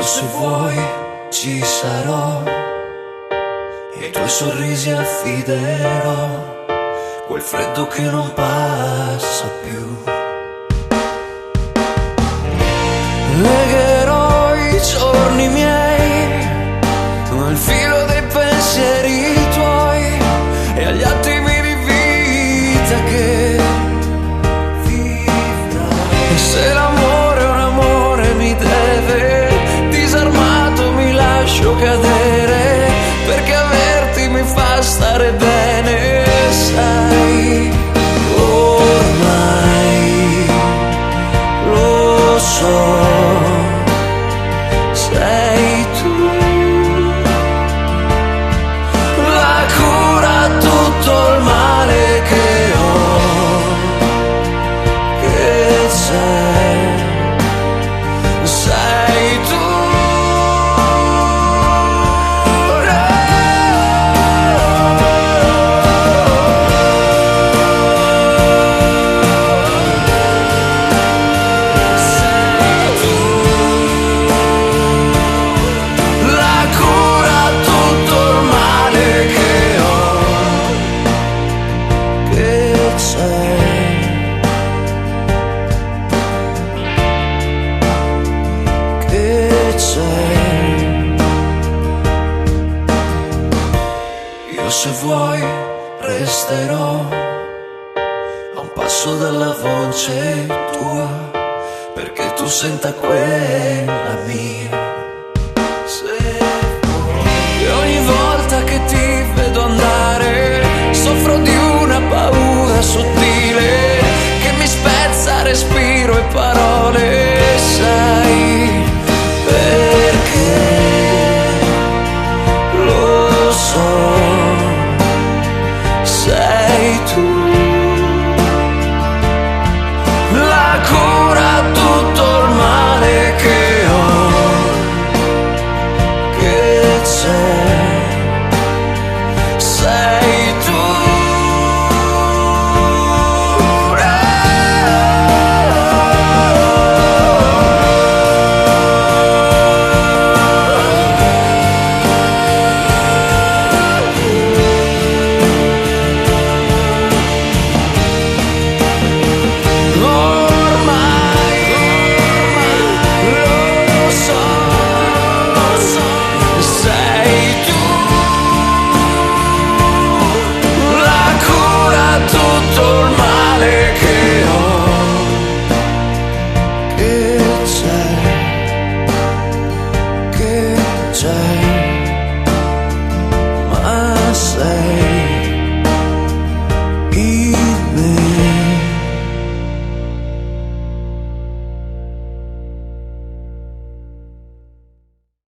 se vuoi ci sarò, e i tuoi sorrisi affiderò, quel freddo che non passa più. Legherò i giorni miei al filo dei pensieri tuoi e agli attimi di vita che vivrai. E se l'amore è un amore mi deve, disarmato mi lascio cadere, perché averti mi fa stare bene, sai. Ormai lo so, sei tu la cura a tutto il male che ho, che c'è, sei tu. Io se vuoi resterò a un passo dalla voce tua, perché tu senta quella mia.